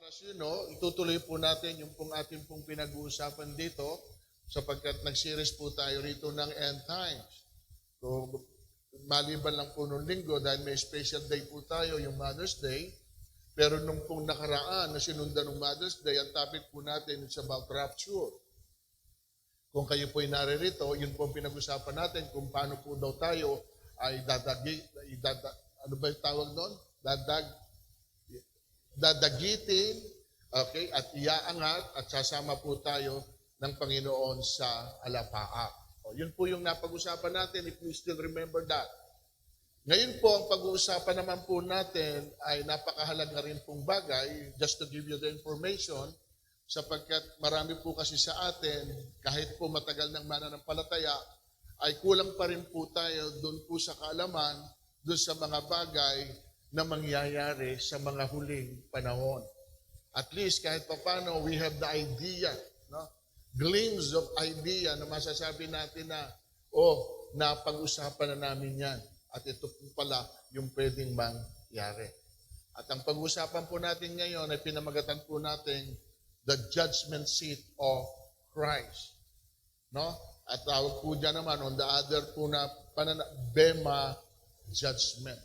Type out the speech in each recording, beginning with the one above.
as you know, itutuloy po natin yung pong ating pong pinag-uusapan dito sapagkat nag-series po tayo rito ng End Times. So, maliban lang po nung linggo dahil may special day po tayo, yung Mother's Day. Pero nung pong nakaraan na sinundan ng Mother's Day, ang topic po natin is about rapture. Kung kayo po'y naririto, yun po ang pinag-usapan natin kung paano po daw tayo ay ano ba yung tawag doon? Dadagitin, okay, at iaangat at sasama po tayo ng Panginoon sa alapaap. O, yun po yung napag-usapan natin if you still remember that. Ngayon po, ang pag-uusapan naman po natin ay napakahalaga rin pong bagay, just to give you the information, sapagkat marami po kasi sa atin, kahit po matagal ng mananampalataya, ay kulang pa rin po tayo doon po sa kaalaman, doon sa mga bagay na mangyayari sa mga huling panahon. At least kahit pa paano, we have the idea, no? Glimpse of idea na masasabi natin na, napag-usapan na namin yan. At ito po pala yung pwedeng mangyari. At ang pag-usapan po natin ngayon ay pinamagatan po natin the judgment seat of Christ. No? At tawag po dyan naman on the other po na Bema judgment.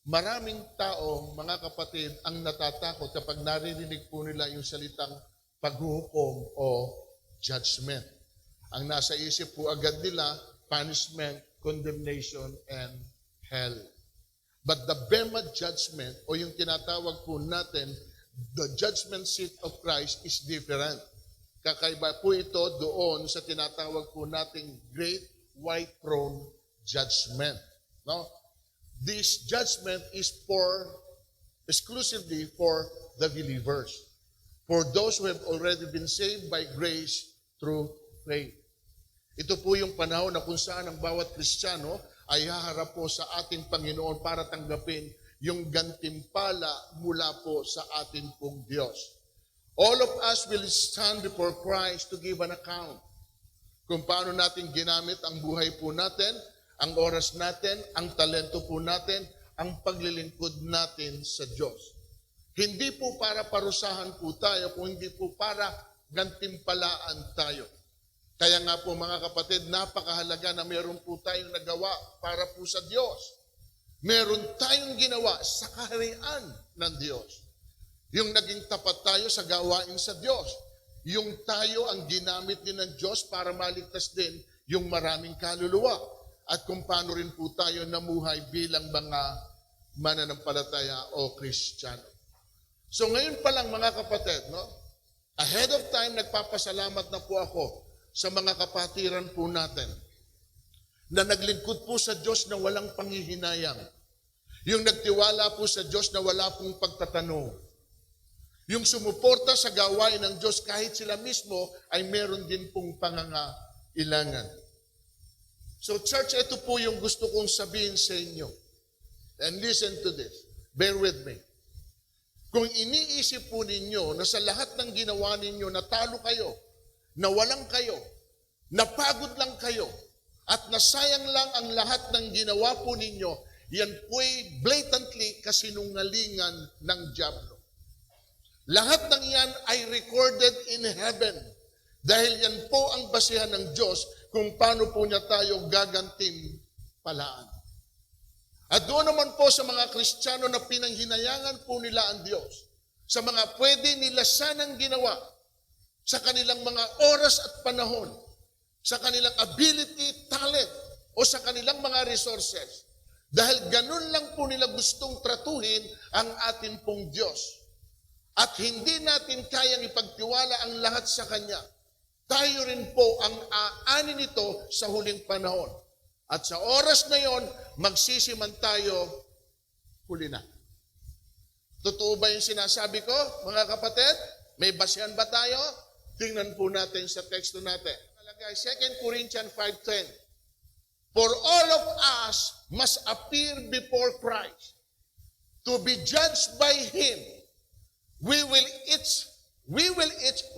Maraming tao, mga kapatid, ang natatakot kapag naririnig po nila yung salitang paghuhukom o judgment. Ang nasa isip po agad nila, punishment, condemnation, and hell. But the Bema judgment, o yung tinatawag po natin, the judgment seat of Christ is different. Kakaiba po ito doon sa tinatawag po nating Great White Throne Judgment. No? This judgment is exclusively for the believers. For those who have already been saved by grace through faith. Ito po yung panahon na kung saan ang bawat Kristiyano ay haharap po sa ating Panginoon para tanggapin yung gantimpala mula po sa ating pong Diyos. All of us will stand before Christ to give an account kung paano natin ginamit ang buhay po natin, ang oras natin, ang talento po natin, ang paglilingkod natin sa Diyos. Hindi po para parusahan po tayo, kung hindi po para gantimpalaan tayo. Kaya nga po mga kapatid, napakahalaga na meron po tayong nagawa para po sa Diyos. Meron tayong ginawa sa kaharian ng Diyos. Yung naging tapat tayo sa gawain sa Diyos. Yung tayo ang ginamit din ng Diyos para maligtas din yung maraming kaluluwa. At kung paano rin po tayo namuhay bilang mga mananampalataya o Kristiyano. So ngayon pa lang mga kapatid, no? Ahead of time, nagpapasalamat na po ako sa mga kapatiran po natin na naglingkod po sa Diyos na walang panghihinayang. Yung nagtiwala po sa Diyos na wala pong pagtatanong. Yung sumuporta sa gawain ng Diyos kahit sila mismo ay meron din pong pangangailangan. So church, ito po yung gusto kong sabihin sa inyo. And listen to this. Bear with me. Kung iniisip po ninyo na sa lahat ng ginawa ninyo, natalo kayo, nawalang kayo, napagod lang kayo, at nasayang lang ang lahat ng ginawa po ninyo, yan po'y blatantly kasinungalingan ng dyablo. Lahat ng yan ay recorded in heaven dahil yan po ang basihan ng Diyos kung paano po niya tayo gagantimpalaan. At doon naman po sa mga Kristiyano na pinanghinayangan po nila ang Diyos, sa mga pwede nila sanang ginawa, sa kanilang mga oras at panahon, sa kanilang ability, talent, o sa kanilang mga resources. Dahil ganun lang po nila gustong tratuhin ang atin pong Diyos. At hindi natin kayang ipagtiwala ang lahat sa Kanya. Tayo rin po ang aanin nito sa huling panahon. At sa oras na yon, magsisiman tayo, huli na. Totoo ba yung sinasabi ko, mga kapatid? May basihan ba tayo? Tingnan po natin sa teksto natin. 2 Corinthians 5:10. For all of us must appear before Christ to be judged by Him. We will each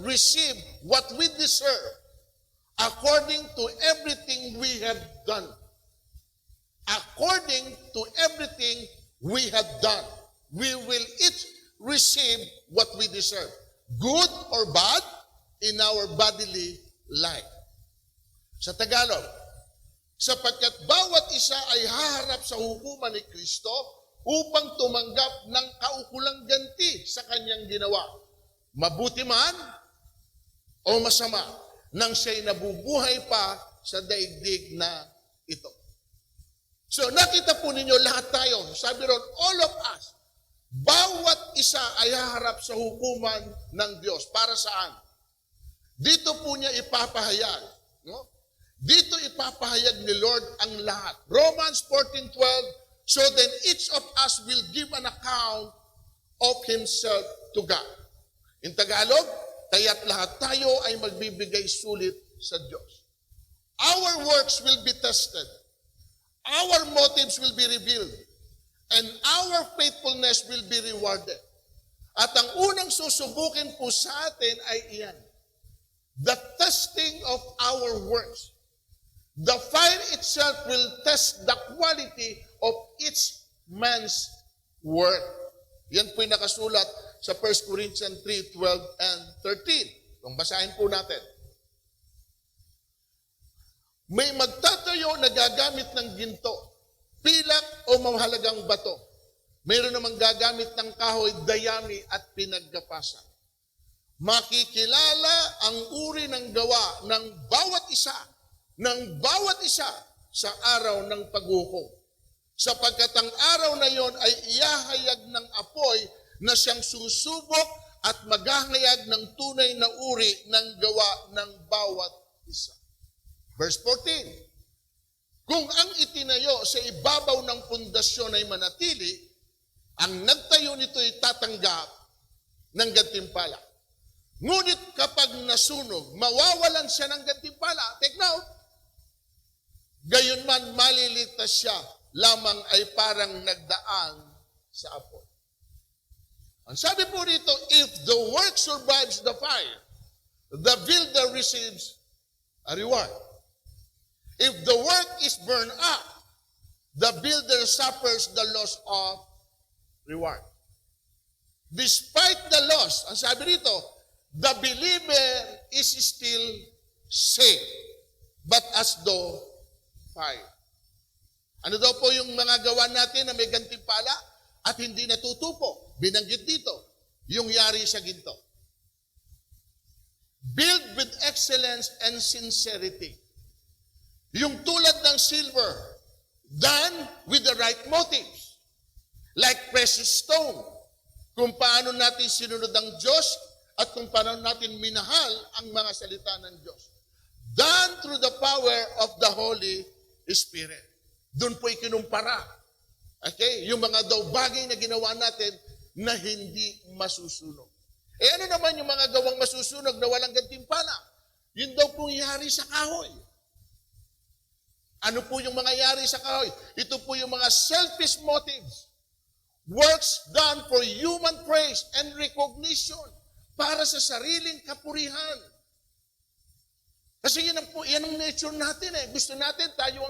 receive what we deserve according to everything we have done. According to everything we have done, we will each receive what we deserve, good or bad, in our bodily life. Sa Tagalog, sapagkat bawat isa ay haharap sa hukuman ni Kristo upang tumanggap ng kaukulang ganti sa kanyang ginawa. Mabuti man o masama, nang siya'y nabubuhay pa sa daigdig na ito. So nakita po ninyo lahat tayo, sabi ron, all of us, bawat isa ay haharap sa hukuman ng Diyos. Para saan? Dito po niya ipapahayag. No? Dito ipapahayag ni Lord ang lahat. Romans 14:12, so then each of us will give an account of himself to God. In Tagalog, kaya't lahat tayo ay magbibigay sulit sa Diyos. Our works will be tested. Our motives will be revealed. And our faithfulness will be rewarded. At ang unang susubukin po sa atin ay iyan. The testing of our works. The fire itself will test the quality of each man's work. Yan po yung nakasulat sa 1 Corinthians 3:12 and 13. Kung basahin po natin. May magtatayo na gagamit ng ginto, pilak o mahalagang bato. Mayroon namang gagamit ng kahoy, dayami at pinaggapasan. Makikilala ang uri ng gawa ng bawat isa sa araw ng paghukom. Sapagkat ang araw na yon ay iyahayag ng apoy na siyang susubok at maghahayag ng tunay na uri ng gawa ng bawat isa. Verse 14, kung ang itinayo sa ibabaw ng pundasyon ay manatili, ang nagtayo nito ay tatanggap ng gantimpala. Ngunit kapag nasunog, mawawalan siya ng gantimpala. Take note, gayon man maliligtas siya, lamang ay parang nagdaan sa apoy. Ang sabi po rito, if the work survives the fire, the builder receives a reward. If the work is burned up, the builder suffers the loss of reward. Despite the loss, ang sabi rito, the believer is still saved, but as though fire. Ano daw po yung mga gawa natin na may gantimpala at hindi natutupo? Binanggit dito, yung yari sa ginto. Build with excellence and sincerity. Yung tulad ng silver, done with the right motives. Like precious stone. Kung paano natin sinunod ang Diyos at kung paano natin minahal ang mga salita ng Diyos. Done through the power of the Holy Spirit. Doon po ikinumpara. Okay? Yung mga daw bagay na ginawa natin na hindi masusunog. Eh ano naman yung mga gawang masusunog na walang gantimpala? Yun daw pong yari sa kahoy. Ano po yung mga yari sa kahoy? Ito po yung mga selfish motives. Works done for human praise and recognition. Para sa sariling kapurihan. Kasi yan ang nature natin eh. Gusto natin tayo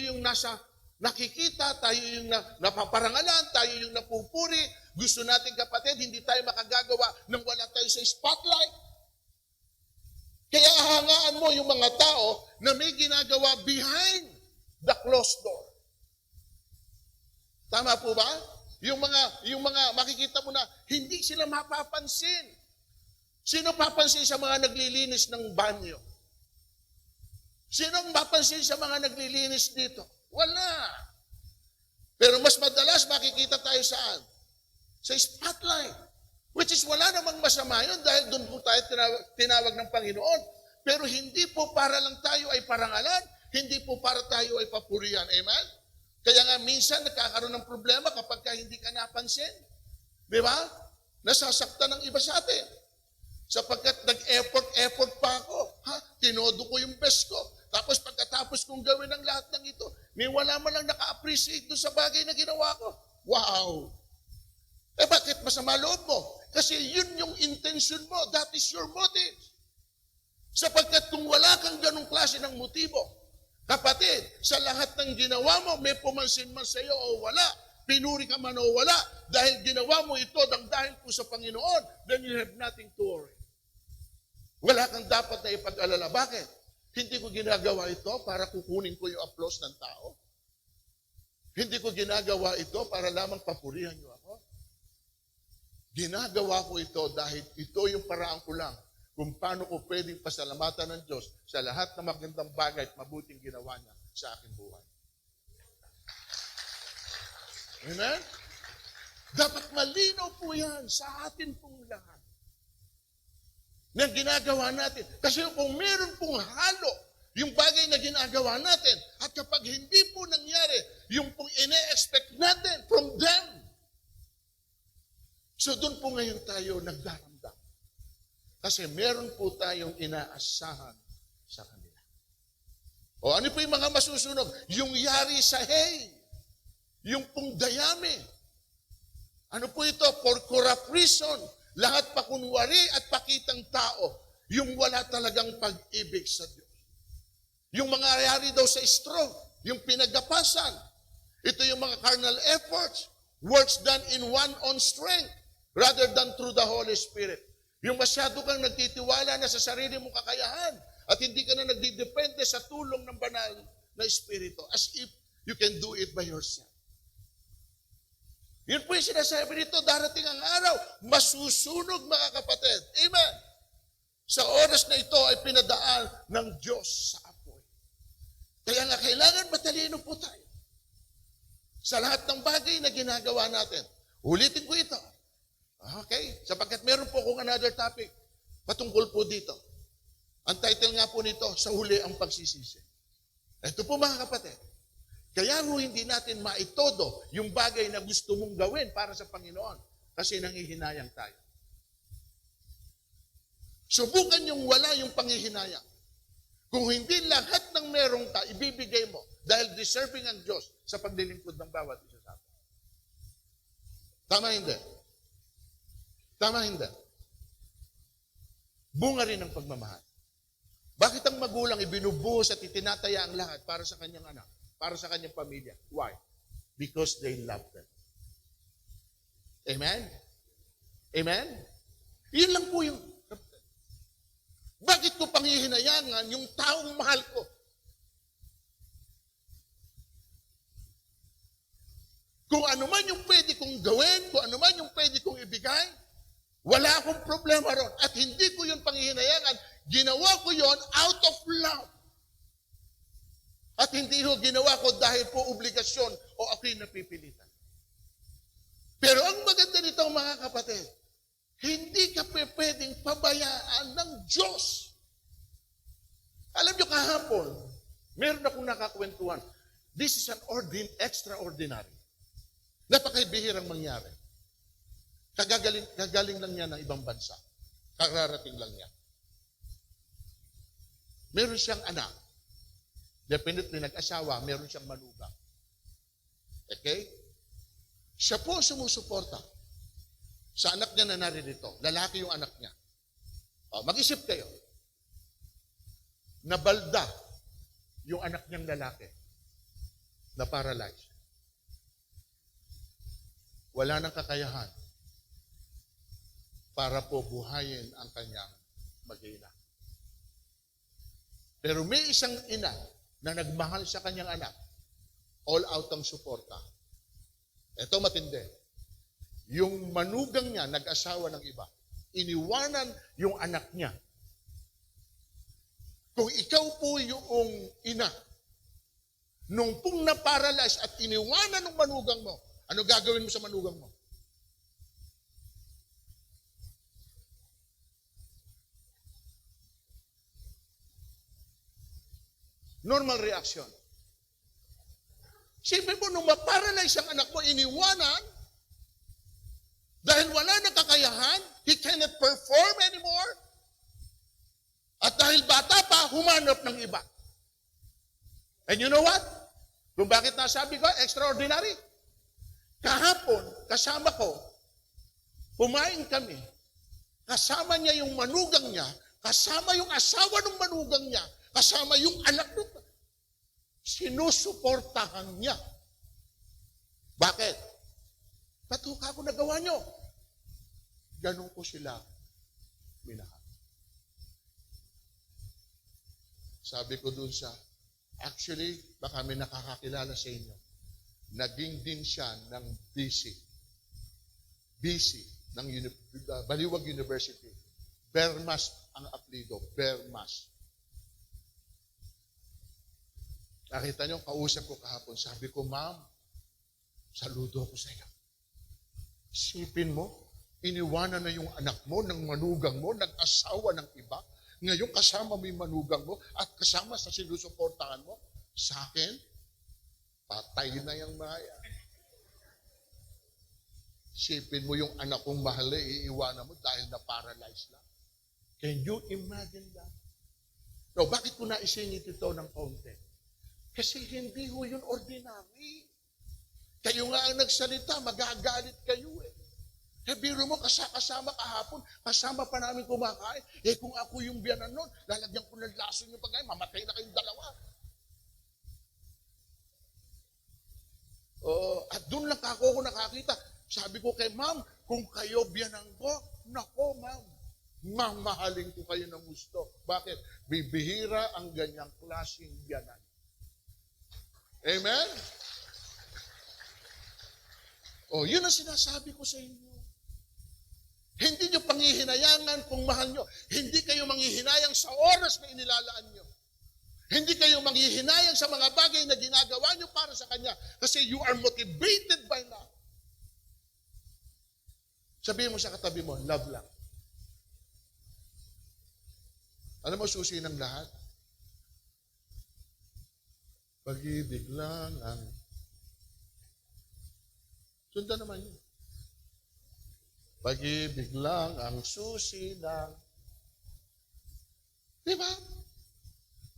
yung nasa nakikita, tayo yung napaparangalan, tayo yung napupuri. Gusto natin kapatid, hindi tayo makagagawa nang wala tayo sa spotlight. Kaya hangaan mo yung mga tao na may ginagawa behind the closed door. Tama po ba? Yung mga makikita mo na hindi sila mapapansin. Sino papansin sa mga naglilinis ng banyo? Sino ang mapansin sa mga naglilinis dito? Wala. Pero mas madalas makikita tayo saan? Sa spotlight. Which is wala namang masama yun dahil doon po tayo tinawag ng Panginoon. Pero hindi po para lang tayo ay parangalan, hindi po para tayo ay papurihan. Amen? Kaya nga minsan nagkakaroon ng problema kapag hindi ka napansin. Di ba? Nasasaktan ng iba sa atin. Sapagkat nag-effort pa ako. Tinodo ko yung best ko. Tapos pagkatapos kong gawin ang lahat ng ito, may wala man lang naka-appreciate doon sa bagay na ginawa ko. Wow! Eh bakit masama loob mo? Kasi yun yung intention mo. That is your motive. Sapagkat kung wala kang ganong klase ng motibo, kapatid, sa lahat ng ginawa mo, may pumansin man sa iyo o wala, pinuri ka man o wala, dahil ginawa mo ito dahil po sa Panginoon, then you have nothing to worry. Wala kang dapat na ipag-alala. Bakit? Hindi ko ginagawa ito para kukunin ko yung applause ng tao. Hindi ko ginagawa ito para lamang papurihan niyo ako. Ginagawa ko ito dahil ito yung paraan ko lang kung paano ko pwedeng pasalamatan ng Diyos sa lahat ng magandang bagay at mabuting ginawa niya sa aking buhay. Amen? Dapat malinaw po yan sa atin pong lahat na ginagawa natin. Kasi kung meron pong halo yung bagay na ginagawa natin at kapag hindi po nangyari yung pong ine-expect natin from them, so doon po ngayon tayo nagdaramdam. Kasi meron po tayong inaasahan sa kanila. O ano po yung mga masusunog? Yung yari sa hay, yung pong dayami. Ano po ito? For corrupt reason. Lahat pakunwari at pakitang tao. Yung wala talagang pag-ibig sa Diyos. Yung mga yari daw sa stroke, yung pinagapasan. Ito yung mga carnal efforts. Works done in one own strength rather than through the Holy Spirit. Yung masyado kang nagtitiwala na sa sarili mong kakayahan at hindi ka na nagdidepende sa tulong ng banal na Espiritu as if you can do it by yourself. Yun po yung sinasabi nito, darating ang araw, masusunog mga kapatid. Amen. Sa oras na ito ay pinadaan ng Diyos sa apoy. Kaya nga kailangan matalino po tayo sa lahat ng bagay na ginagawa natin. Ulitin ko ito. Okay? Sapagkat meron po akong another topic patungkol po dito. Ang title nga po nito, sa huli ang pagsisisi. Ito po mga kapatid. Kaya mo hindi natin maitodo yung bagay na gusto mong gawin para sa Panginoon kasi nanghihinayang tayo. Subukan yung wala yung panghihinayang. Kung hindi lahat ng meron ka, ibibigay mo dahil deserving ang Diyos sa paglilingkod ng bawat isa sa atin. Tama hindi? Tama hindi? Bunga rin ng pagmamahal. Bakit ang magulang ibinubuhos at itinataya ang lahat para sa kanyang anak? Para sa kanyang pamilya. Why? Because they love them. Amen? Amen? Yun lang po yung... Bakit ko panghihinayangan yung taong mahal ko? Kung ano man yung pwede kong gawin, kung ano man yung pwede kong ibigay, wala akong problema ron. At hindi ko yun panghihinayangan. Ginawa ko yun out of love. At hindi ko ginawa ko dahil po obligasyon o ako'y napipilitan. Pero ang maganda nito mga kapatid, hindi ka pwedeng pabayaan ng Diyos. Alam nyo kahapon, meron akong nakakwentuhan. This is an extraordinary. Napakabihirang mangyari. Kagaling lang niya ng ibang bansa. Kararating lang niya. Meron siyang anak. Definitely nag-asawa, meron siyang manugang. Okay? Siya po sumusuporta sa anak niya na naririto. Lalaki yung anak niya. Mag-isip kayo. Nabalda yung anak niyang lalaki na paralyzed. Wala nang kakayahan para po buhayin ang kanyang mag-ina. Pero may isang ina na nagmahal sa kanyang anak, all out ang suporta. Ito matindi. Yung manugang niya, nag-asawa ng iba. Iniwanan yung anak niya. Kung ikaw po yung ina, nung pong na-paralyze at iniwanan ng manugang mo, ano gagawin mo sa manugang mo? Normal reaction. Siyempre po, nung ma-paralyze ang anak mo, iniwanan, dahil wala na kakayahan, he cannot perform anymore. At dahil bata pa, humanap ng iba. And you know what? Kung bakit nasabi ko, extraordinary. Kahapon, kasama ko, pumain kami. Kasama niya yung manugang niya, kasama yung asawa ng manugang niya, kasama yung anak nito. Sinusuportahan niya. Bakit? Ba't ho ako nagawa nyo? Ganon ko sila minahal. Sabi ko dun sa, actually, baka may nakakakilala sa inyo. Naging din siya ng BC ng Baliwag University. Bermas ang apelido, Bermas. Nakita niyo, kausap ko kahapon, sabi ko, ma'am, saludo ako sa iyo. Isipin mo, iniwanan na yung anak mo, ng manugang mo, nag-asawa ng iba. Ngayon, kasama mo yung manugang mo at kasama sa sinusuportahan mo. Sa akin, patay na yung maya. Isipin mo yung anak kong mahal na iiwanan mo dahil na-paralyzed lang. Can you imagine that? No, bakit ko naisingit ito ng konti? Kasi hindi ho yun ordinary. Kayo nga ang nagsalita, magagalit kayo eh. Biro mo, kasama kahapon, kasama pa namin kumakain. Kung ako yung biyanan nun, lalagyan ko ng lason yung pagkain, mamatay na kayong dalawa. At doon lang ako nakakita. Sabi ko kay ma'am, kung kayo biyanan ko, nako ma'am, mamahalin ko kayo ng gusto. Bakit? Bibihira ang ganyang klaseng biyanan. Amen? Yun ang sinasabi ko sa inyo. Hindi nyo panghihinayangan kung mahal nyo. Hindi kayo manghihinayang sa oras na inilalaan nyo. Hindi kayo manghihinayang sa mga bagay na ginagawa nyo para sa Kanya. Kasi you are motivated by love. Sabihin mo sa katabi mo, love lang. Alam mo, susi ng lahat? Pag-ibig lang ang... Sundan naman yun. Pag-ibig lang ang susi ng... Diba?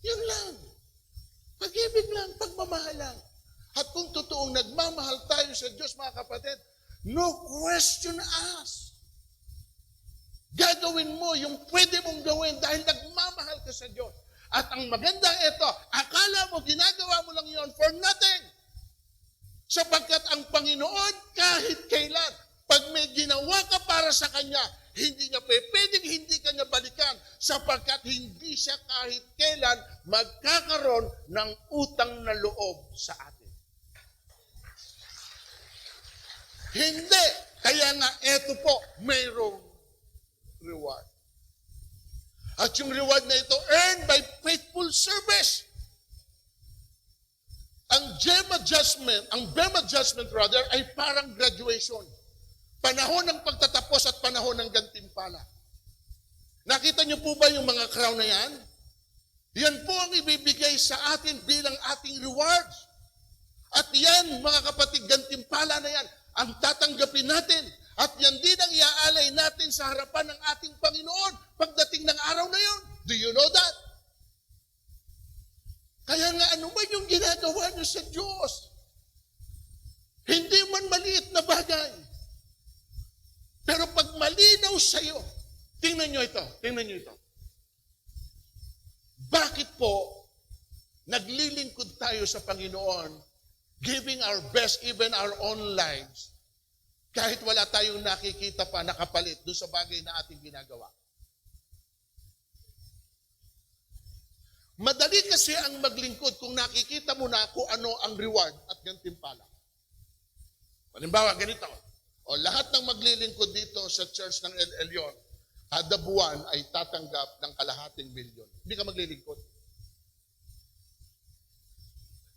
Yun lang. Pag-ibig lang, pagmamahal lang. At kung totoong nagmamahal tayo sa Diyos, mga kapatid, no question asked. Gagawin mo yung pwede mong gawin dahil nagmamahal ka sa Diyos. At ang maganda ito, akala mo ginagawa mo lang yon for nothing. Sapagkat ang Panginoon kahit kailan, pag may ginawa ka para sa Kanya, hindi niya pwedeng hindi ka niya balikan sapagkat hindi siya kahit kailan magkakaroon ng utang na loob sa atin. Hindi. Kaya nga, eto po, mayroong reward. At yung reward na ito, earned by faithful service. Ang BEM adjustment rather, ay parang graduation. Panahon ng pagtatapos at panahon ng gantimpala. Nakita niyo po ba yung mga crown na yan? Yan po ang ibibigay sa atin bilang ating rewards. At yan, mga kapatid, gantimpala na yan, ang tatanggapin natin. At yan din ang iaalay natin sa harapan ng ating Panginoon pagdating ng araw na yon. Do you know that? Kaya nga, ano ba yung ginagawa niyo sa Diyos? Hindi man maliit na bagay. Pero pag malinaw sa'yo, tingnan nyo ito. Bakit po naglilingkod tayo sa Panginoon, giving our best, even our own lives, kahit wala tayong nakikita pa nakapalit doon sa bagay na ating ginagawa? Madali kasi ang maglingkod kung nakikita mo na kung ano ang reward at gantimpala. Halimbawa, ganito. Lahat ng maglilingkod dito sa church ng El Elyon, kada buwan ay tatanggap ng kalahating milyon. Hindi ka maglilingkod.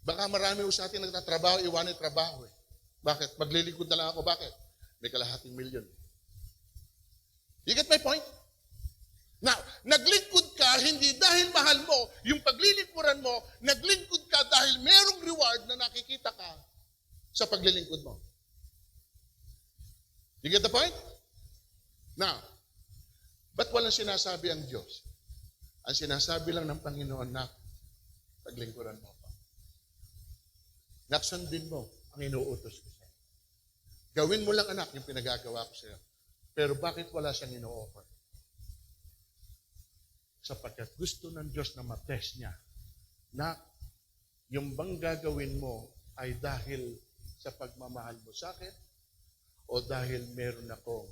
Baka marami sa atin nagtatrabaho, iwanin trabaho eh. Bakit? Maglilingkod na lang ako. Bakit? May kalahating milyon. You get my point? Now, naglingkod ka hindi dahil mahal mo, yung paglilingkuran mo, naglingkod ka dahil merong reward na nakikita ka sa paglilingkod mo. You get the point? Now, ba't walang sinasabi ang Diyos? Ang sinasabi lang ng Panginoon na paglingkuran mo pa. Naksundin mo ang inuutos ko sa'yo. Gawin mo lang anak yung pinagagawa ko sa'yo. Pero bakit wala siyang ino-offer? Sapagkat gusto ng Diyos na matest niya na yung bang gagawin mo ay dahil sa pagmamahal mo sa akin o dahil meron akong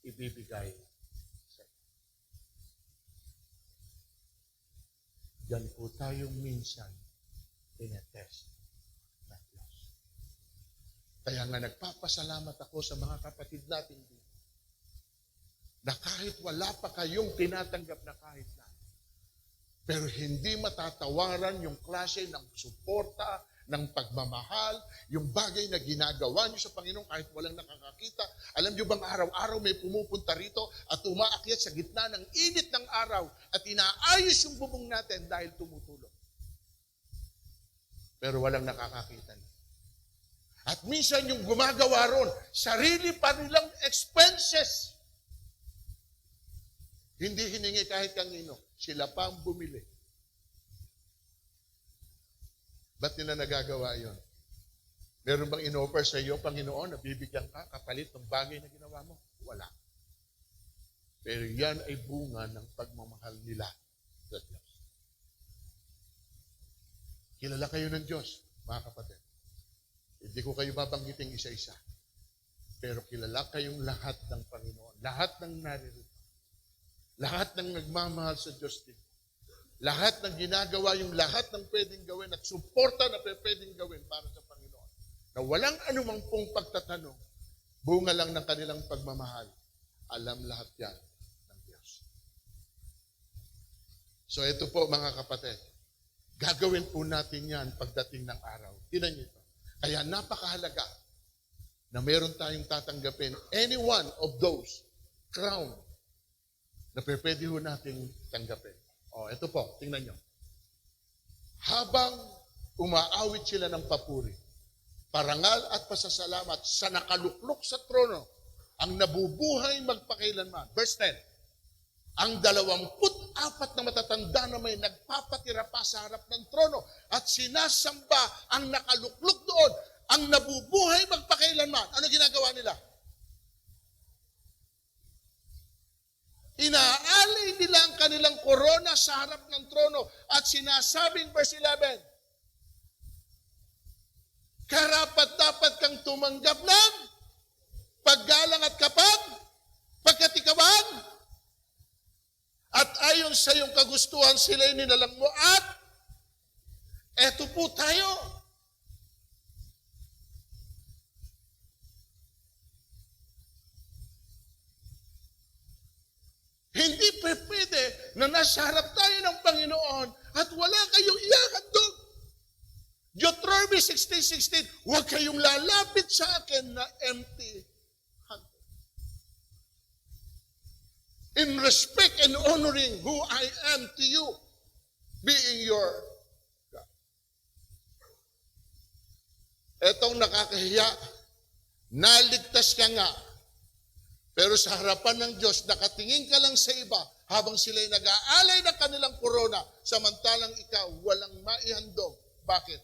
ibibigay sa iyo. Diyan po tayong minsan tinetest ng Diyos. Kaya nga nagpapasalamat ako sa mga kapatid natin dito na kahit wala pa kayong tinatanggap na kahit na, pero hindi matatawaran yung klase ng suporta, ng pagmamahal, yung bagay na ginagawa niyo sa Panginoon kahit walang nakakakita. Alam niyo bang araw-araw may pumupunta rito at umaakyat sa gitna ng init ng araw at inaayos yung bubong natin dahil tumutulong. Pero walang nakakakita niyo. At minsan yung gumagawa ron, sarili pa nilang expenses. Hindi hiningi kahit kanino. Sila pa ang bumili. Ba't nila nagagawa yon? Meron bang in-offer sa iyo, Panginoon, na bibigyan ka kapalit ng bagay na ginawa mo? Wala. Pero yan ay bunga ng pagmamahal nila sa Diyos. Kilala kayo ng Diyos, mga kapatid. Hindi ko kayo babanggiting isa-isa. Pero kilala kayong lahat ng Panginoon. Lahat ng naririto. Lahat ng nagmamahal sa Diyos din. Lahat ng ginagawa, yung lahat ng pwedeng gawin at suporta na pwedeng gawin para sa Panginoon. Na walang anumang pong pagtatanong, bunga lang ng kanilang pagmamahal. Alam lahat yan ng Diyos. So ito po mga kapatid, gagawin po natin yan pagdating ng araw. Tinan niyo ito. Kaya napakahalaga na meron tayong tatanggapin any one of those crown na pwede ho nating tanggapin. O, ito po, tingnan nyo. Habang umaawit sila ng papuri, parangal at pasasalamat sa nakaluklok sa trono, ang nabubuhay magpakailanman. Verse 10, ang 24 na matatanda na may nagpapatira pa sa harap ng trono at sinasamba ang nakaluklok doon, ang nabubuhay magpakailanman. Ano ginagawa nila? Inaalay nila ang kanilang korona sa harap ng trono at sinasabing, verse 11, karapat-dapat kang tumanggap ng paggalang at pagkatikawan. At ayon sa iyong kagustuhan, sila'y ninalang mo at eto po tayo. Hindi pwede na nasa harap tayo ng Panginoon at wala kayong ihahandog. Deuteronomy 16:16, huwag kayong lalapit sa akin na empty handed. In respect and honoring who I am to you, being your God. Etong nakakahiya, naligtas ka nga, pero sa harapan ng Diyos, nakatingin ka lang sa iba habang sila'y nag-aalay ng kanilang korona, samantalang ikaw walang maihandog. Bakit?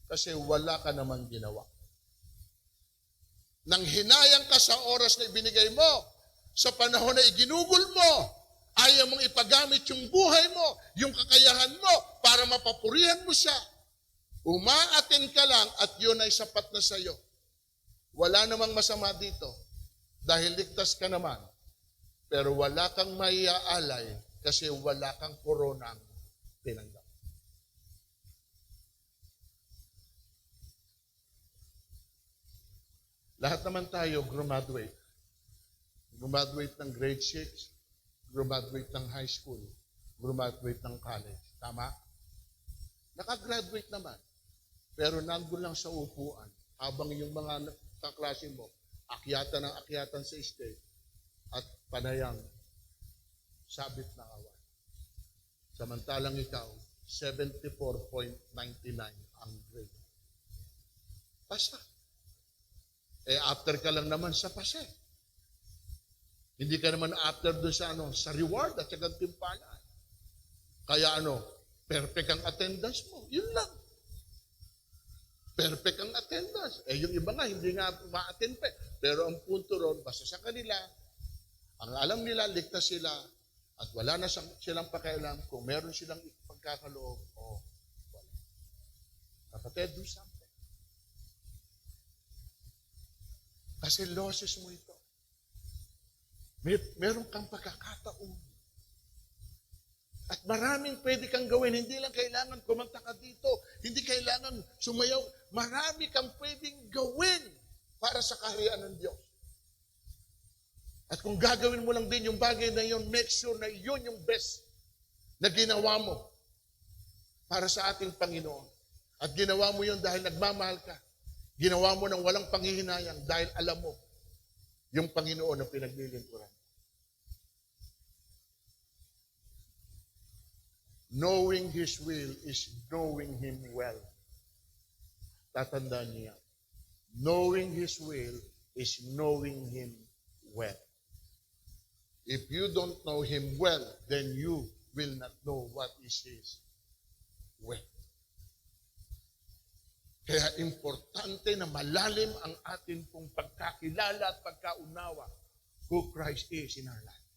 Kasi wala ka naman ginawa. Nang hinayang ka sa oras na ibinigay mo, sa panahon na iginugol mo, ayaw mong ipagamit yung buhay mo, yung kakayahan mo, para mapapurihan mo siya. Umaaten ka lang at yun ay sapat na sa'yo. Wala namang masama dito. Dahil ligtas ka naman, pero wala kang maiaalay kasi wala kang koronang tinanggap. Lahat naman tayo graduate. Graduate ng grade 6, graduate ng high school, graduate ng college. Tama? Nakagraduate naman. Pero nandun lang sa upuan habang yung mga kaklase mo akyatan ng akyatan sa stage at panayang sabit na awan. Samantalang ikaw, 74.99 ang grade. Pasa. After ka lang naman sa pasa. Hindi ka naman after doon sa reward at saka timpalan. Kaya perfect ang attendance mo. Yun lang. Perfect ang attendance. Yung iba nga, hindi nga ma-attend pa. Pero ang punto ron, basta sa kanila, ang alam nila, ligtas sila, at wala na silang pakialam kung meron silang pagkakaloob o wala. Kapatid, do something. Kasi losses mo ito. Meron kang pagkakataon. At maraming pwede kang gawin. Hindi lang kailangan kumanta ka dito. Hindi kailangan sumayaw. Marami kang pwedeng gawin para sa kaharian ng Diyos. At kung gagawin mo lang din yung bagay na yun, make sure na yun yung best na ginawa mo para sa ating Panginoon. At ginawa mo yun dahil nagmamahal ka. Ginawa mo ng walang panghihinayang dahil alam mo yung Panginoon na pinaglilingkuran. Knowing His will is knowing Him well. Tatandaan niya. Knowing His will is knowing Him well. If you don't know Him well, then you will not know what is His will. Kaya importante na malalim ang atin pong pagkakilala at pagkaunawa who Christ is in our lives.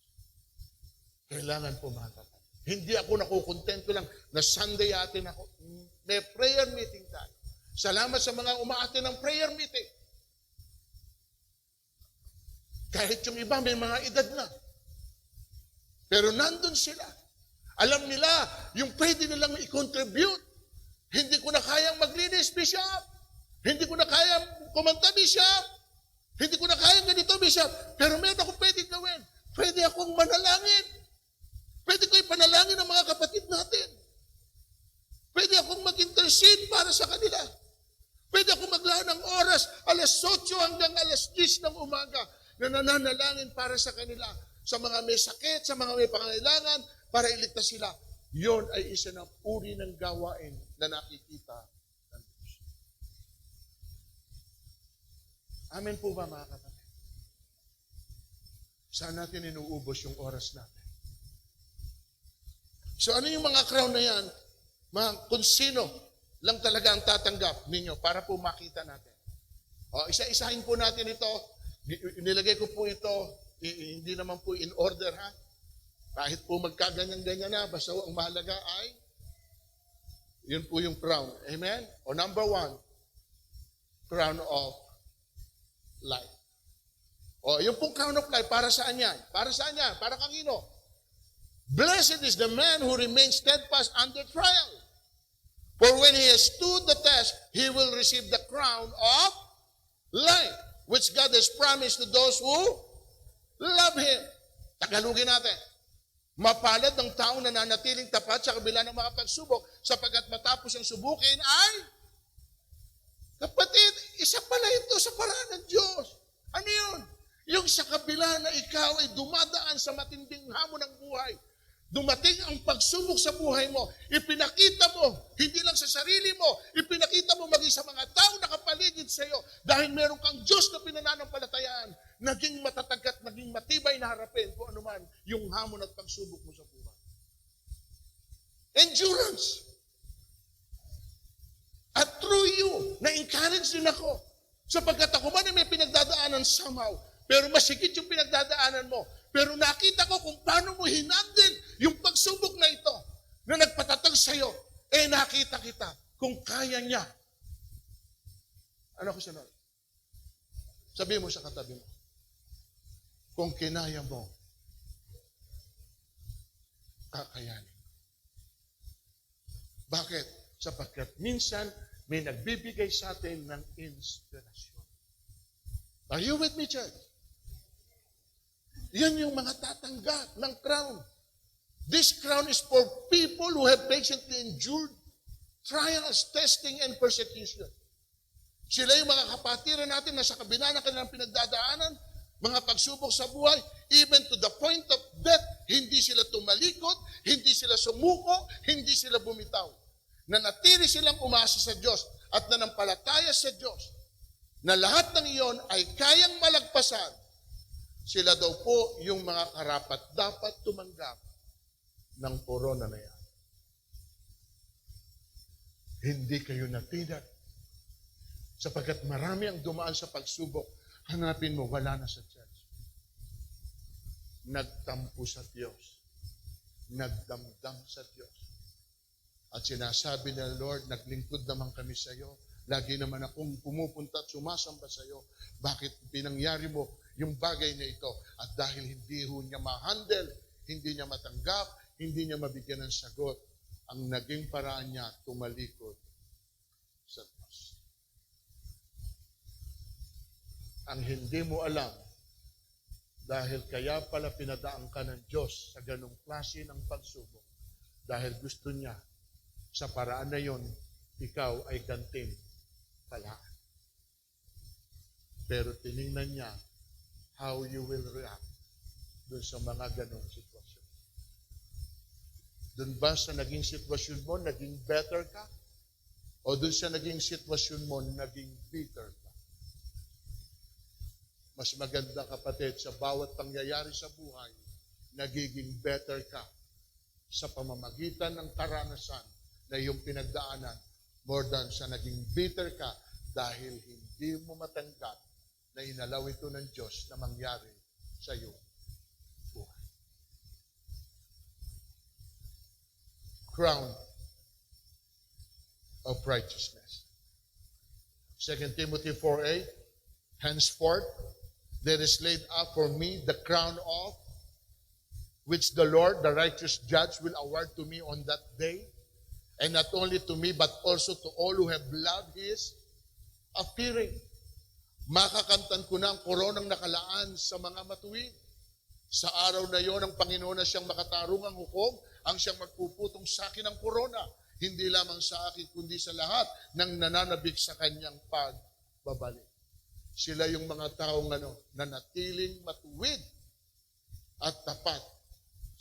Kailangan po mga kapatid. Hindi ako nakukontento lang na Sunday atin ako. May prayer meeting tayo. Salamat sa mga umaatin ng prayer meeting. Kahit yung iba may mga edad na. Pero nandun sila. Alam nila yung pwede nilang i-contribute. Hindi ko na kayang maglinis, Bishop. Hindi ko na kayang kumanta, Bishop. Hindi ko na kayang ganito, Bishop. Pero meron akong pwedeng gawin. Pwede akong manalangin. Pwede ko ipanalangin ang mga kapatid natin. Pwede akong mag-intercede para sa kanila. Pwede akong maglaan ng oras, alas 8 hanggang alas 10 ng umaga, na nananalangin para sa kanila. Sa mga may sakit, sa mga may pangangailangan, para iligtas sila. Yon ay isa ng uri ng gawain na nakikita ng Diyos. Amen po ba mga kapatid? Saan natin inuubos yung oras natin? So ano yung mga crown na yan? Kung sino lang talaga ang tatanggap ninyo para po makita natin. O, isa-isahin po natin ito. Nilagay ko po ito, hindi naman po in order ha. Kahit po magkaganyan-ganyan na, basta ang mahalaga ay, yun po yung crown. Amen? O number 1, crown of life. O, yung pong crown of life, para saan yan? Para saan yan? Para kanino? Blessed is the man who remains steadfast under trial. For when he has stood the test, he will receive the crown of life, which God has promised to those who love Him. Tagalogin natin. Mapalad ng taong nananatiling tapat sa kabila ng mga pagsubok, sapagkat matapos ang subukin ay, kapatid, isa pala ito sa paraan ng Diyos. Ano yun? Yung sa kabila na ikaw ay dumadaan sa matinding hamon ng buhay, dumating ang pagsubok sa buhay mo, ipinakita mo, hindi lang sa sarili mo, ipinakita mo maging sa mga tao nakapaligid sa iyo, dahil meron kang Diyos na pinananampalatayaan, naging matatag at naging matibay na harapin kung anuman yung hamon at pagsubok mo sa buhay. Endurance. At through you, na-encourage din ako, sapagkat ako man ay may pinagdadaanan somehow, pero masikit yung pinagdadaanan mo. Pero nakita ko kung paano mo hinandle yung pagsubok na ito na nagpatatag sa'yo. Nakita kita kung kaya niya. Ano ko sunod? Sabi mo sa katabi mo, kung kinaya mo, kakayanin. Bakit? Sapagkat minsan may nagbibigay sa atin ng inspirasyon. Are you with me, church? Yan yung mga tatanggap ng crown. This crown is for people who have patiently endured trials, testing, and persecution. Sila yung mga kapatiran natin na sa kabila ng kanilang pinagdadaanan, mga pagsubok sa buhay, even to the point of death, hindi sila tumalikod, hindi sila sumuko, hindi sila bumitaw. Nanatili silang umasa sa Diyos at nanampalataya sa Diyos na lahat ng iyon ay kayang malagpasan. Sila daw po yung mga karapat dapat tumanggap ng korona na yan. Hindi kayo natinag. Sapagkat marami ang dumaan sa pagsubok, hanapin mo, wala na sa church. Nagtampo sa Diyos. Nagdamdam sa Diyos. At sinasabi ng Lord, naglingkod naman kami sa iyo. Lagi naman akong pumupunta at sumasamba sa iyo. Bakit pinangyari mo yung bagay na ito? At dahil hindi ho niya ma-handle, hindi niya matanggap, hindi niya mabigyan ng sagot, ang naging paraan niya tumalikod sa Diyos. Ang hindi mo alam, dahil kaya pala pinadaan ka ng Diyos sa ganong klase ng pagsubok, dahil gusto niya, sa paraan na yon, ikaw ay gantin pala. Pero tiningnan niya how you will react dun sa mga ganong sitwasyon. Dun ba sa naging sitwasyon mo, naging better ka? O dun sa naging sitwasyon mo, naging bitter ka? Mas maganda, kapatid, sa bawat pangyayari sa buhay, nagiging better ka sa pamamagitan ng karanasan na iyong pinagdaanan more than sa naging bitter ka dahil hindi mo matanggap na inalaw ito ng Diyos na mangyari sa iyong buhay. Crown of righteousness. 2 Timothy 4:8, henceforth there is laid up for me the crown of which the Lord, the righteous judge, will award to me on that day. And not only to me, but also to all who have loved His appearing. Makakamtan ko na ang koronang nakalaan sa mga matuwid. Sa araw na yon, ang Panginoon na siyang makatarungang hukom, ang siyang magpuputong sa akin ng korona. Hindi lamang sa akin, kundi sa lahat ng nananabik sa kanyang pagbabalik. Sila yung mga taong nanatiling matuwid at tapat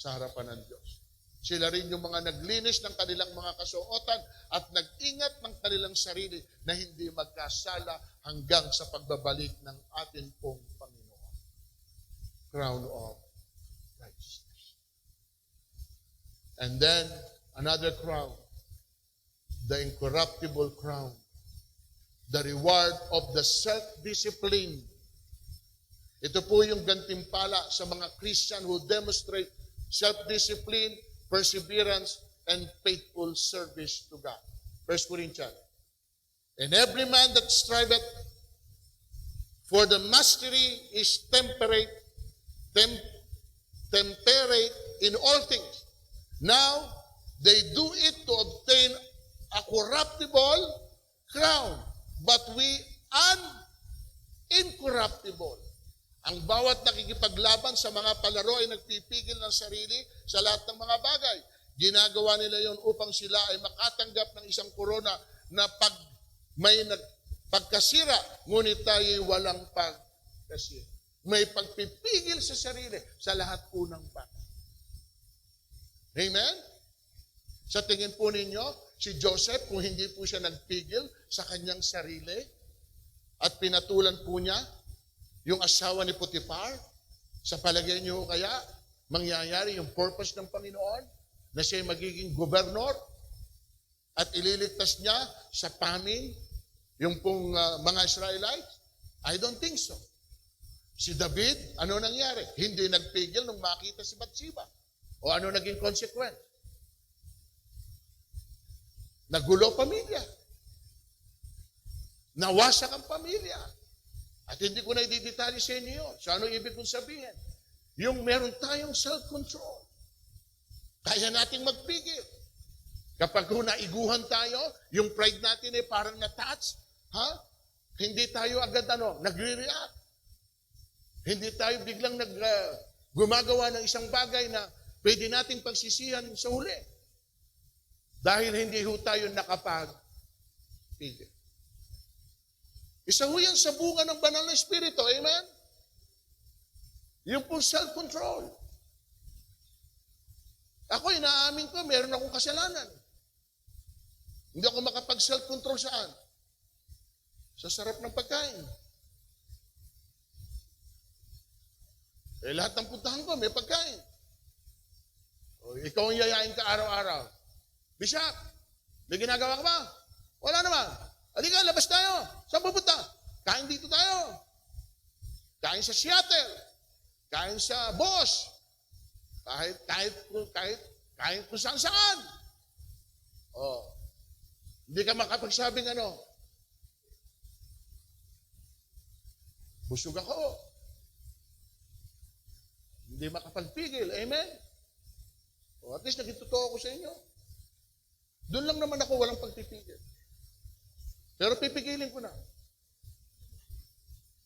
sa harapan ng Diyos. Sila rin yung mga naglinis ng kanilang mga kasuotan at nag-ingat ng kanilang sarili na hindi magkasala hanggang sa pagbabalik ng ating pong Panginoon. Crown of righteousness. And then, another crown, the incorruptible crown, the reward of the self-discipline. Ito po yung gantimpala sa mga Christian who demonstrate self-discipline, perseverance, and faithful service to God. 1 Corinthians. And every man that striveth for the mastery is temperate in all things. Now, they do it to obtain a corruptible crown, but we an incorruptible. Ang bawat nakikipaglaban sa mga palaro ay nagpipigil ng sarili sa lahat ng mga bagay. Ginagawa nila yon upang sila ay makatanggap ng isang korona na pagkasira, ngunit tayo walang pagkasira. May pagpipigil sa sarili sa lahat po ng bagay. Amen? Sa tingin po ninyo, si Joseph, kung hindi po siya nagpigil sa kanyang sarili at pinatulan po niya yung asawa ni Potiphar, sa palagay niyo kaya mangyayari yung purpose ng Panginoon na siya magiging gobernador at ililigtas niya sa famine yung pong mga Israelites? I don't think so. Si David, ano nangyari? Hindi nagpigil nung makita si Bathsheba. O ano naging consequence? Nagulo pamilya. Nawasak ang pamilya. At hindi ko na i-detalye sa inyo yun. So ano ibig kong sabihin? Yung meron tayong self-control. Kaya nating magpigil. Kapag naiguhan tayo, yung pride natin ay parang na-touch, hindi tayo agad nagre-react. Hindi tayo biglang gumagawa ng isang bagay na pwede nating pagsisihan sa huli. Dahil hindi ho tayo nakapag-pigil. Isa ho yan sa bunga ng banal na Espiritu. Amen? Yung po self-control. Ako, inaamin ko, meron akong kasalanan. Hindi ako makapag-self-control saan? Sa sarap ng pagkain. Lahat ng puntahan ko, may pagkain. O, ikaw ang yayain ka araw-araw. Bishop, may ginagawa ka ba? Wala naman. Halika, labas tayo. Saan pupunta? Kain dito tayo. Kain sa Seattle. Kain sa Boss. Kain kung saan-saan. Oh. Hindi ka makapagsabing Busog ako. Hindi makapagpigil. Amen? O at least naging totoo ako sa inyo. Doon lang naman ako walang pagpipigil. Pero pipigilin ko na.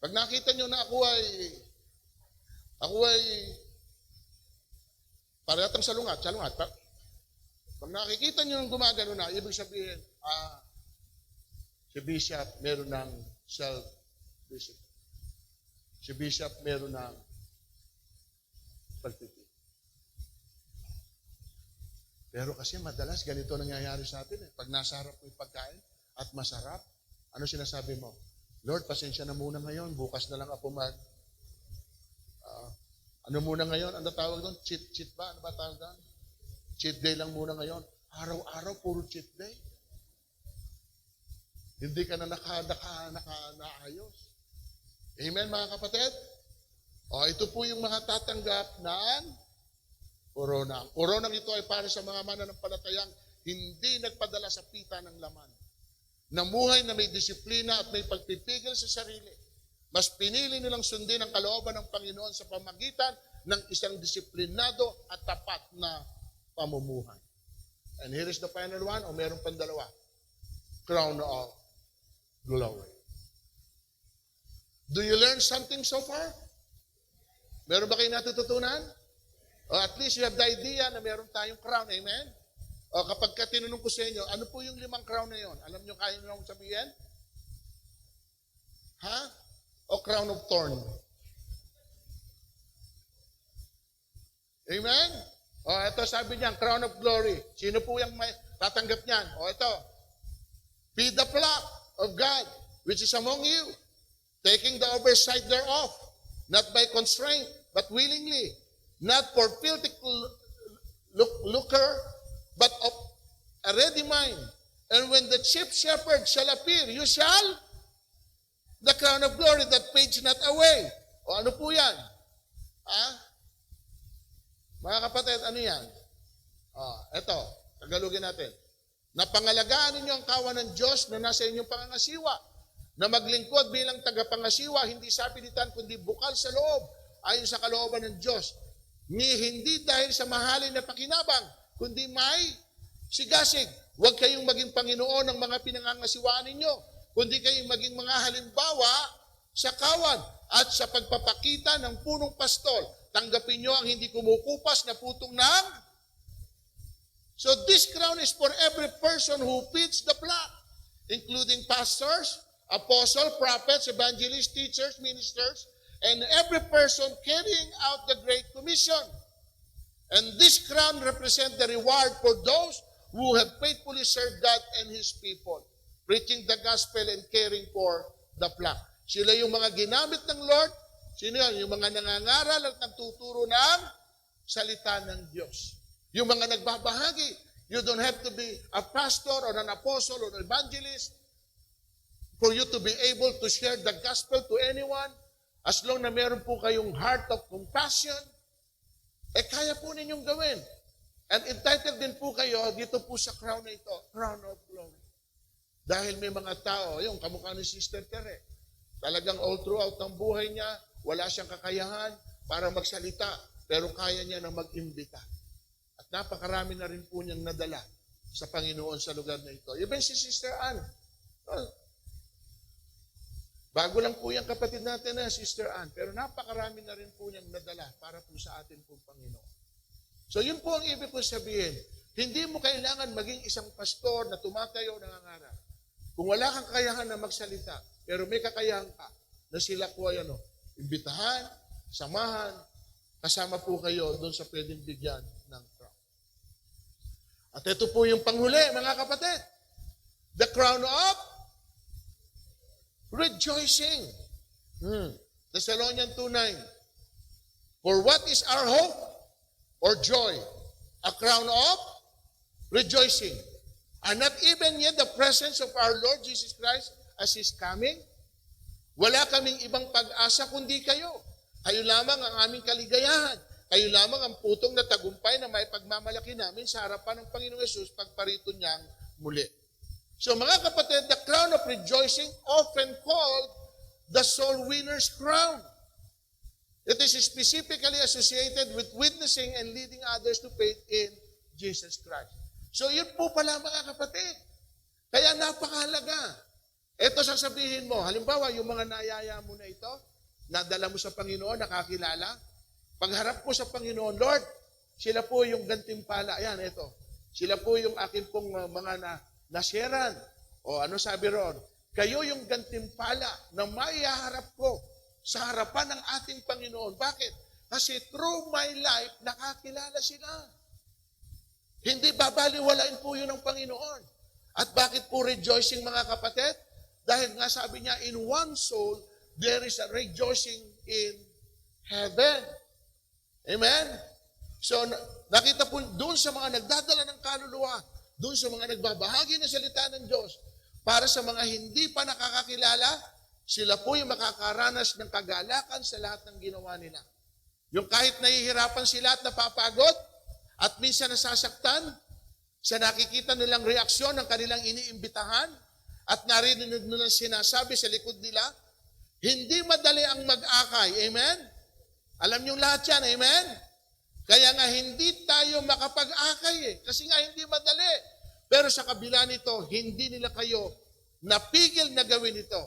Pag nakita nyo na ako ay parehatang salungat. Pag nakikita nyo nang gumagano na, ibig sabihin, si Bishop meron ng self-discipline. Si Bishop meron ng pagpipigil. Pero kasi madalas ganito nangyayari sa atin. Pag nasa harap mo yung pagkain at masarap, ano sinasabi mo? Lord, pasensya na muna ngayon. Bukas na lang ako ano muna ngayon? Ano tawag doon? Cheat ba? Ano ba tawag doon? Cheat day lang muna ngayon. Araw-araw, puro cheat day. Hindi ka na nakaayos. Amen, mga kapatid? Ito po yung mga tatanggap ng corona. Coronang ito ay para sa mga mananampalatayang hindi nagpadala sa pita ng laman. Namuhay na may disiplina at may pagpipigil sa sarili. Mas pinili nilang sundin ang kalooban ng Panginoon sa pamagitan ng isang disiplinado at tapat na pamumuhay. And here is the final one, o meron pang dalawa. Crown of glory. Do you learn something so far? Meron ba kayo natututunan? O at least you have the idea na meron tayong crown, amen? O kapag tinanong ko sa inyo, ano po yung 5 crown na yon? Alam nyo kaya nyo sabihin? Ha? O crown of thorn? Amen? O ito sabi niya, crown of glory. Sino po yung may tatanggap niyan? O ito, be the flock of God, which is among you, taking the oversight thereof, not by constraint, but willingly, not for filthy lucre, but of a ready mind. And when the chief shepherd shall appear, you shall the crown of glory that fades not away. O ano po yan? Mga kapatid, ano yan? Eto, tagalogin natin. Napangalagaan ninyo ang kawan ng Diyos na nasa inyong pangangasiwa, na maglingkod bilang tagapangasiwa, hindi sa pilitan, kundi bukal sa loob, ayon sa kalooban ng Diyos. Hindi dahil sa mahalin na pakinabang, kundi may sigasig. Huwag kayong maging Panginoon ng mga pinangangasiwaan ninyo, kundi kayong maging mga halimbawa sa kawan at sa pagpapakita ng punong pastol. Tanggapin nyo ang hindi kumukupas na putong ng. So this crown is for every person who feeds the flock, including pastors, apostles, prophets, evangelists, teachers, ministers, and every person carrying out the Great Commission. And this crown represents the reward for those who have faithfully served God and His people, preaching the gospel and caring for the flock. Sila yung mga ginamit ng Lord. Sino yun? Yung mga nangangaral at nagtuturo ng salita ng Diyos. Yung mga nagbabahagi. You don't have to be a pastor or an apostle or an evangelist for you to be able to share the gospel to anyone. As long na meron po kayong heart of compassion, kaya po ninyong gawin. And entitled din po kayo dito po sa crown na ito, crown of glory. Dahil may mga tao, yung kamukha ni Sister Tere, talagang all throughout ng buhay niya, wala siyang kakayahan para magsalita, pero kaya niya na mag-imbita. At napakarami na rin po niyang nadala sa Panginoon sa lugar na ito. Even si Sister Ann, bago lang po yung kapatid natin na Sister Ann, pero napakarami na rin po niyang nadala para po sa atin pong Panginoon. So yun po ang ibig ko sabihin. Hindi mo kailangan maging isang pastor na tumatayo nangangaral. Kung wala kang kakayahan na magsalita, pero may kakayahan ka na sila po ay imbitahan, samahan, kasama po kayo doon sa pwedeng bigyan ng crown. At ito po yung panghuli, mga kapatid. The crown of rejoicing. Thessalonians 2:9. For what is our hope or joy? A crown of rejoicing. Are not even yet the presence of our Lord Jesus Christ as His coming? Wala kaming ibang pag-asa kundi kayo. Kayo lamang ang aming kaligayahan. Kayo lamang ang putong na tagumpay na may pagmamalaki namin sa harapan ng Panginoong Yesus pagparito niyang muli. So mga kapatid, the crown of rejoicing, often called the soul winner's crown. It is specifically associated with witnessing and leading others to faith in Jesus Christ. So yun po pala mga kapatid. Kaya napakahalaga. Ito sasabihin mo, halimbawa yung mga nayaya mo na ito, nadala mo sa Panginoon, nakakilala, pagharap mo sa Panginoon, Lord, sila po yung gantimpala. Ayan, ito. Sila po yung akin pong mga nasyaran. O ano sabi ron? Kayo yung gantimpala na maiharap ko sa harapan ng ating Panginoon. Bakit? Kasi through my life, nakakilala sila. Hindi babaliwalain po yun ng Panginoon. At bakit po rejoicing mga kapatid? Dahil nga sabi niya, in one soul, there is a rejoicing in heaven. Amen? So, nakita po doon sa mga nagdadala ng kaluluwa, doon sa mga nagbabahagi ng salita ng Diyos, para sa mga hindi pa nakakakilala, sila po yung makakaranas ng kagalakan sa lahat ng ginawa nila. Yung kahit nahihirapan sila at napapagod, at minsan nasasaktan, sa nakikita nilang reaksyon ng kanilang iniimbitahan, at narinig nilang sinasabi sa likod nila, hindi madali ang mag-akay. Amen? Alam niyo lahat yan. Amen? Kaya nga hindi tayo makapag-akay kasi nga hindi madali. Pero sa kabila nito, hindi nila kayo napigil na gawin ito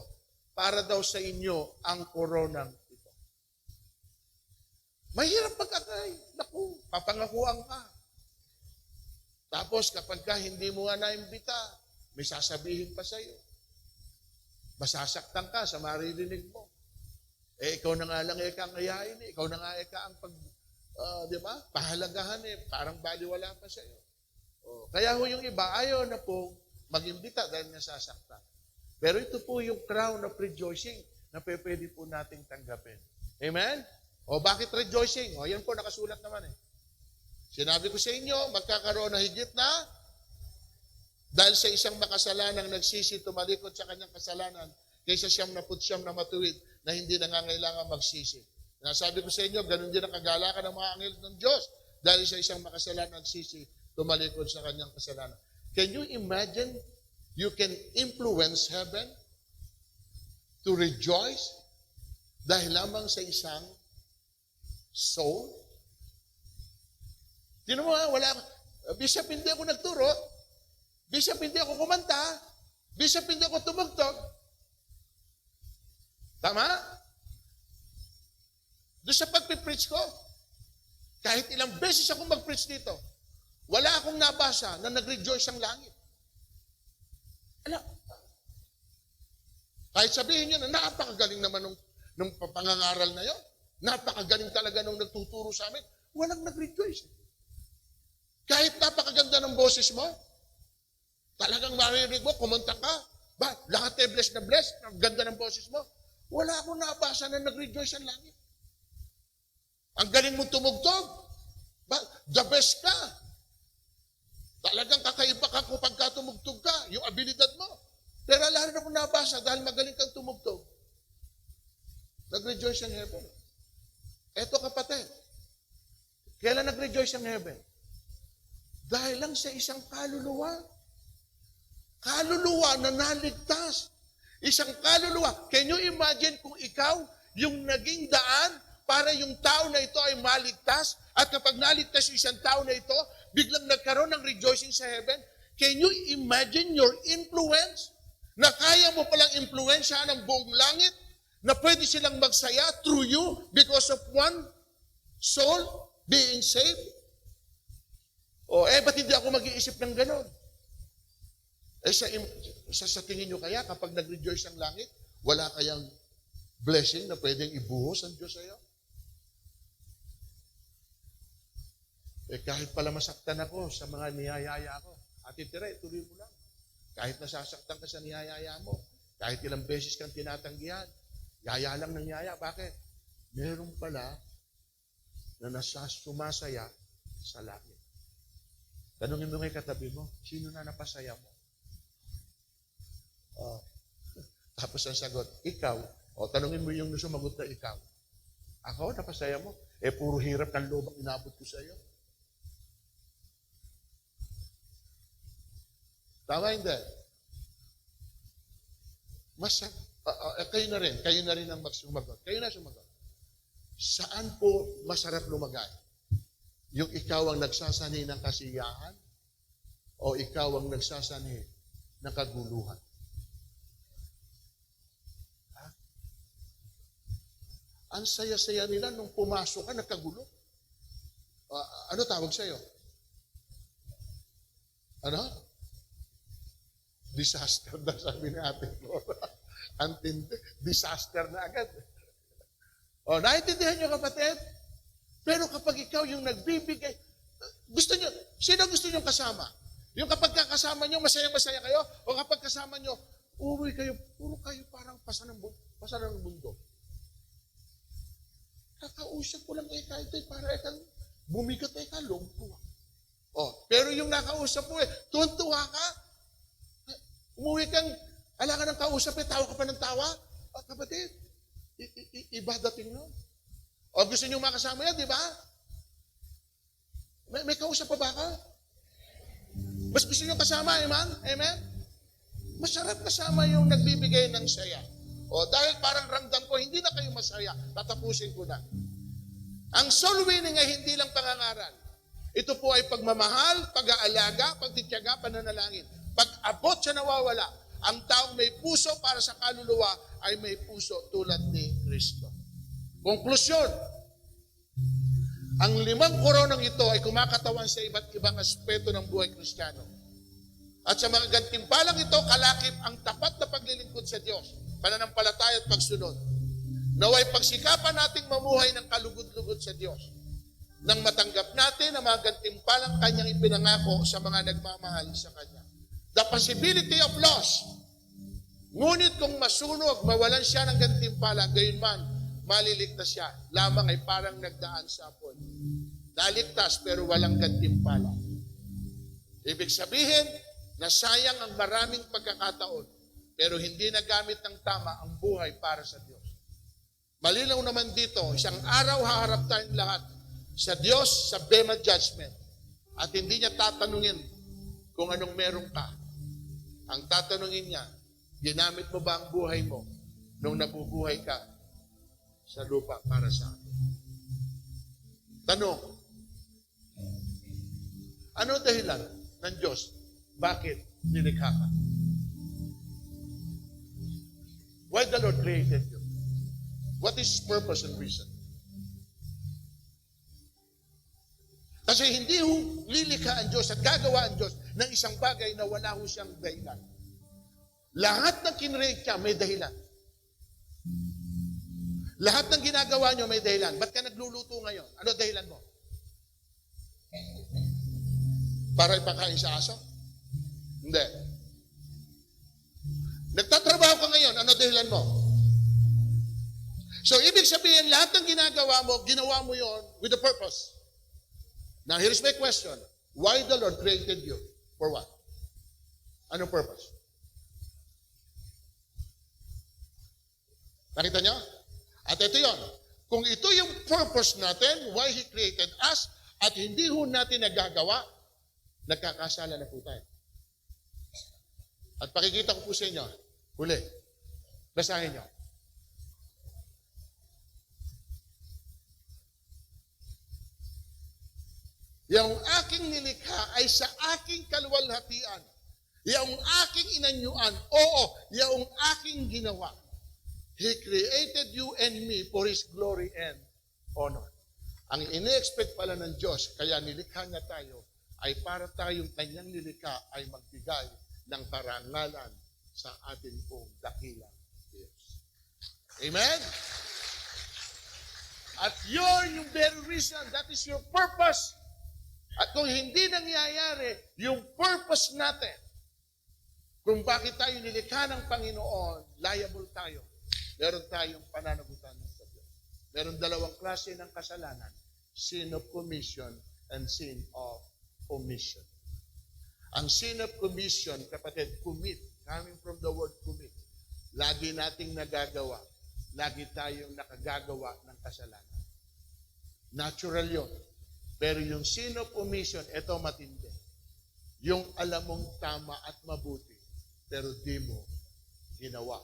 para daw sa inyo ang koronang ito. Mahirap mag-akay. Naku, papangakuan ka. Tapos kapag ka hindi mo nga naimbita, may sasabihin pa sa iyo. Masasaktan ka sa maririnig mo. Ikaw na nga lang ang ayayin. Ikaw na nga ang di ba? Pahalagahan parang baliwala pa sa iyo. Kaya ho yung iba, ayaw na po mag-imbita dahil nasasaktan. Pero ito po yung crown of rejoicing na pwede po nating tanggapin. Amen? Bakit rejoicing? Yan po, nakasulat naman Sinabi ko sa inyo, magkakaroon na higit na dahil sa isang makasalanang nagsisi, tumalikod sa kanyang kasalanan, kaysa siyam na matuwid na hindi nangangailangan magsisi. Nasabi ko sa inyo, ganun din ang kagalakan ng mga anghel ng Diyos dahil sa isang makasalanang nagsisi, tumalikod sa kanyang kasalanan. Can you imagine you can influence heaven to rejoice dahil lamang sa isang soul? Tinan mo Bishop, hindi ako nagturo. Bishop, hindi ako kumanta. Bishop, hindi ako tumugtog. Tama? Doon sa pagpipreach ko, kahit ilang beses ako mag-preach dito, wala akong nabasa na nag-rejoice ang langit. Kahit sabihin nyo na napakagaling naman ng pangangaral na yon, napakagaling talaga nung nagtuturo sa amin, walang nag-rejoice. Kahit napakaganda ng boses mo, talagang marinig mo, kumanta ka, lahat bless na bless, ang ganda ng boses mo, wala akong nabasa na nag-rejoice ang langit. Ang galing mong tumugtog, the best ka. Talagang kakaiba ka kapag tumugtog ka, yung abilidad mo. Pero wala rin akong nabasa dahil magaling kang tumugtog. Nag-rejoice ang heaven. Eto kapatid, kailan nag-rejoice ang heaven? Dahil lang sa isang kaluluwa. Kaluluwa na naligtas. Isang kaluluwa. Can you imagine kung ikaw yung naging daan para yung tao na ito ay maligtas? At kapag naligtas yung isang tao na ito, biglang nagkaroon ng rejoicing sa heaven? Can you imagine your influence? Na kaya mo palang impluensyahan ng buong langit? Na pwede silang magsaya through you because of one soul being saved? Ba't hindi ako mag-iisip ng ganon? Sa tingin nyo kaya, kapag nag-rejoice ang langit, wala kayang blessing na pwedeng ibuhos ang Diyos sa'yo? Kahit pala masaktan ako sa mga niyayaya ko, Ate Tere, tuloy mo lang. Kahit nasasaktan ka sa niyayaya mo, kahit ilang beses kang tinatanggihan, yaya lang ng yaya. Bakit? Meron pala na sumasaya sa langit. Tanungin mo may katabi mo, sino na napasaya mo? Tapos ang sagot, ikaw. Tanungin mo yung sumagot na ikaw. Ako, napasaya mo? Puro hirap ng loob ang inabot ko sa iyo. Tama hindi? Kayo na rin ang magsumagot. Kayo na sumagot. Saan po masarap lumagay? Yung ikaw ang nagsasanay ng kasiyahan o ikaw ang nagsasanay ng kaguluhan? Ha? Ang saya-saya nila nung pumasok ka, nagkagulo. Ano tawag sa'yo? Ano? Disaster na sabi ni Ate Flora. Antindi, disaster na agad. Naiintindihan nyo kapatid? Pero kapag ikaw yung nagbibigay, sino gusto nyo kasama? Yung kapag kasama nyo, masaya-masaya kayo? O kapag kasama nyo, uwi kayo, puro kayo parang pasa ng mundo. Kakausap ko lang kahit para kang bumigat ka, lungtuwa. Pero yung nakausap mo tuwan-tuwa ka. Umuwi kang, ala ka ng kausap tawa ka pa ng tawa. Kapatid, iba dating no? Gusto nyo makasama yan, di ba? May kausap pa ba ka? Mas gusto nyo kasama, amen? Amen? Masarap kasama yung nagbibigay ng saya. Dahil parang ramdam ko, hindi na kayo masaya, tatapusin ko na. Ang soul winning ay hindi lang pangangaral. Ito po ay pagmamahal, pag-aalaga, pagtitiyaga, pananalangin. Pag-abot sa nawawala, ang taong may puso para sa kaluluwa ay may puso tulad ni Kristo. Konklusyon, ang 5 koronang ito ay kumakatawan sa iba't ibang aspeto ng buhay Kristiyano. At sa mga gantimpalang ito, kalakip ang tapat na paglilingkod sa Diyos, pananampalataya at pagsunod. Naway pagsikapan nating mamuhay ng kalugod-lugod sa Diyos nang matanggap natin ang mga gantimpalang Kanyang ipinangako sa mga nagmamahal sa Kanya. The possibility of loss. Ngunit kung masunog, mawalan siya ng gantimpala, gayon man, maliligtas siya. Lamang ay parang nagdaan sa apoy. Naligtas pero walang gantimpala. Ibig sabihin, nasayang ang maraming pagkakataon, pero hindi nagamit ng tama ang buhay para sa Diyos. Malinaw naman dito, isang araw haharap tayong lahat sa Diyos sa Bema Judgment. At hindi niya tatanungin kung anong meron ka. Ang tatanungin niya, ginamit mo ba ang buhay mo nung nabubuhay ka sa lupa para sa akin? Tanong, ano dahilan ng Diyos? Bakit nilikha ka? Why the Lord created you? What is His purpose and reason? Kasi hindi lilikha ang Diyos at gagawa ang Diyos ng isang bagay na wala ho siyang dahilan. Lahat ng kinreate niya may dahilan. Lahat ng ginagawa niyo may dahilan. Ba't ka nagluluto ngayon? Ano dahilan mo? Para ipakain sa aso? Hindi. Nagtatrabaho ka ngayon, ano dahilan mo? So, ibig sabihin, lahat ng ginagawa mo, ginawa mo yon with a purpose. Now, here's my question. Why the Lord created you? For what? Anong purpose? Nakita niyo? At ito yon. Kung ito yung purpose natin, why He created us, at hindi ho natin nagagawa, nagkakasala na po tayo. At pakikita ko po sa inyo, huli, basahin niyo. Yung aking nilikha ay sa aking kaluwalhatian. Yung aking inanyuan, yung aking ginawa. He created you and me for His glory and honor. Ang ine-expect pala ng Diyos, kaya nilikha niya tayo, ay para tayong Kanyang nilikha ay magbigay ng karangalan sa atin pong dakilang Diyos. Amen? At yun yung very reason, that is your purpose. At kung hindi nangyayari, yung purpose natin, kung bakit tayo nilikha ng Panginoon, liable tayo. Meron tayong pananagutan sa Diyos. Meron 2 klase ng kasalanan, sin of commission and sin of omission. Ang sin of commission, kapatid, commit, coming from the word commit. Lagi nating nagagawa. Lagi tayong nakagagawa ng kasalanan. Natural yun. Pero yung sin of omission, ito matindi. Yung alam mong tama at mabuti, pero di mo ginawa.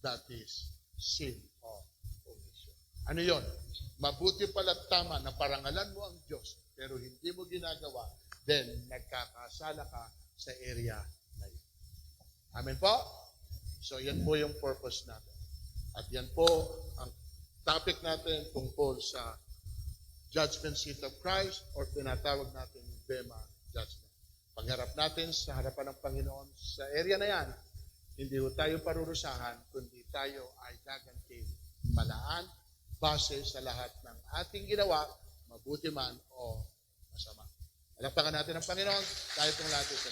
that is sin of omission. Ano yon? Mabuti pala tama na parangalan mo ang Diyos, pero hindi mo ginagawa, then nagkakasala ka sa area na yun. Amen po? So yan po yung purpose natin. At yan po ang topic natin tungkol sa judgment seat of Christ or tinatawag natin Bema judgment. Pagharap natin sa harapan ng Panginoon sa area na yan, hindi ho tayo parurusahan, kundi tayo ay gagantiin palaan base sa lahat ng ating ginawa, mabuti man o masama. Alapakan natin ang Panginoon, tayo itong lahat ito.